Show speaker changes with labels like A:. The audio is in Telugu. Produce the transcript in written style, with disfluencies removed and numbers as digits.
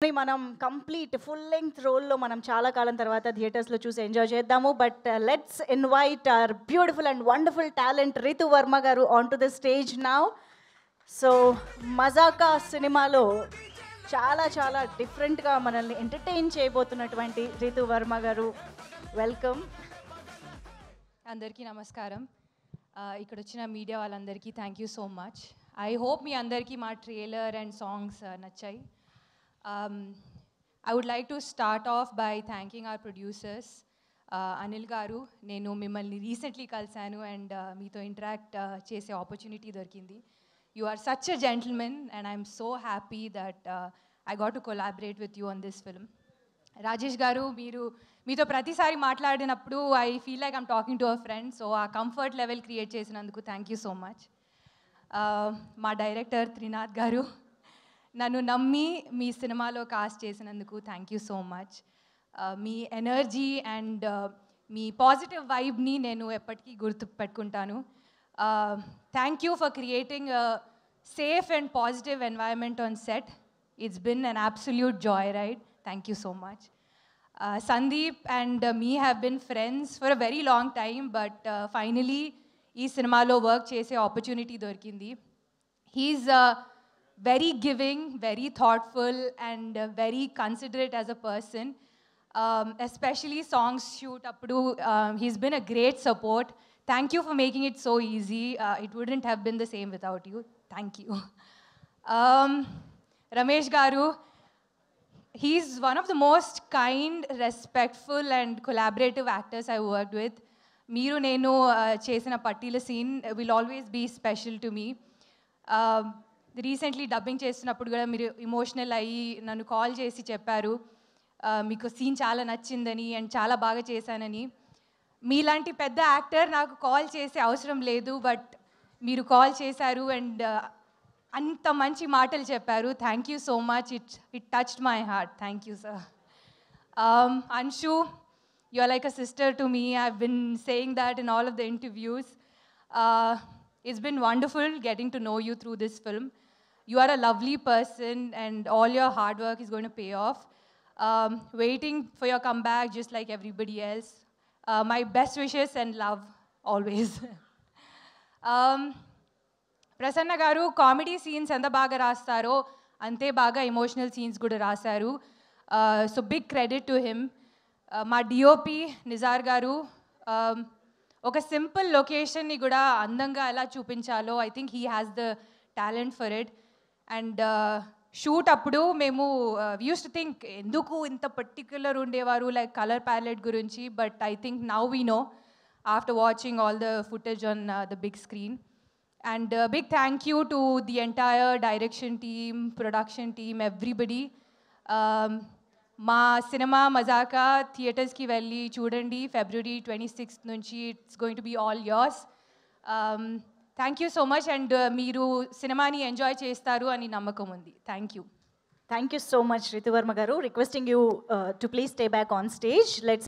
A: మనం కంప్లీట్ ఫుల్ లెంగ్త్ రోల్లో మనం చాలా కాలం తర్వాత థియేటర్స్లో చూసి ఎంజాయ్ చేద్దాము. But let's invite our beautiful and wonderful talent Ritu Varma garu on to the stage now. So Mazaka సినిమాలో చాలా చాలా డిఫరెంట్గా మనల్ని ఎంటర్టైన్ చేయబోతున్నటువంటి రితు వర్మ గారు, వెల్కమ్.
B: అందరికీ నమస్కారం. ఇక్కడ వచ్చిన మీడియా వాళ్ళందరికీ thank you so much. I hope మీ అందరికీ మా ట్రైలర్ అండ్ సాంగ్స్ నచ్చాయి. I would like to start off by thanking our producers. Anil garu, nenu mimmalni recently kalsanu and meeto interact chese opportunity dorkindi. You are such a gentleman and I'm so happy that I got to collaborate with you on this film. Rajesh garu, meeru meeto pratisari maatladinappudu I feel like I'm talking to a friend, so aa comfort level create chesinanduku thank you so much. మా డైరెక్టర్ త్రినాథ్ గారు, నన్ను నమ్మి మీ సినిమాలో కాస్ట్ చేసినందుకు థ్యాంక్ యూ సో మచ్. మీ ఎనర్జీ అండ్ మీ పాజిటివ్ వైబ్ని నేను ఎప్పటికీ గుర్తు పెట్టుకుంటాను. Thank you for creating safe and positive environment on set. It's been an absolute joy ride. Thank you so much. Sandeep and me have been friends for a very long time, but finally ఈ సినిమాలో వర్క్ చేసే ఆపర్చునిటీ దొరికింది. He is very giving, very thoughtful and very considerate as a person. Especially songs shoot appudu, he's been a great support. Thank you for making it so easy. It wouldn't have been the same without you. Thank you. Ramesh garu, he's one of the most kind, respectful and collaborative actors I worked with. Meeru nenu chesina pattila scene will always be special to me. Recently dubbing చేస్తున్నప్పుడు కూడా మీరు ఇమోషనల్ అయ్యి నన్ను కాల్ చేసి చెప్పారు మీకు సీన్ చాలా నచ్చిందని అండ్ చాలా బాగా చేశానని. మీలాంటి పెద్ద యాక్టర్ నాకు కాల్ చేసే అవసరం లేదు, బట్ మీరు కాల్ చేశారు అండ్ అంత మంచి మాటలు చెప్పారు. Thank you so much. It touched my heart. Thank you sir. Anshu, you are like a sister to me. I have been saying that in all of the interviews. It's been wonderful getting to know you through this film. You are a lovely person and all your hard work is going to pay off. Waiting for your comeback just like everybody else. My best wishes and love always. Prasanna garu, comedy scenes enta baga rastaro ante baga emotional scenes kuda rasaru. So big credit to him. Ma DOP Nizar garu, ఒక సింపుల్ లొకేషన్ని కూడా అందంగా ఎలా చూపించాలో I think he has the talent for it. And shoot అప్పుడు మేము యూస్ టు థింక్ ఎందుకు ఇంత పర్టిక్యులర్ ఉండేవారు లైక్ కలర్ ప్యాలెట్ గురించి, but I think now we know after watching all the footage on the big screen. And big thank you to the entire direction team, production team, everybody. మా సినిమా మజాకా థియేటర్స్కి వెళ్ళి చూడండి. February 26th నుంచి it's going to be all yours. Thank you so much. And మీరు సినిమాని ఎంజాయ్ చేస్తారు అని నమ్మకం ఉంది. Thank you.
A: Thank you so much Ritu Varma garu. Requesting you to please stay back on stage. Let's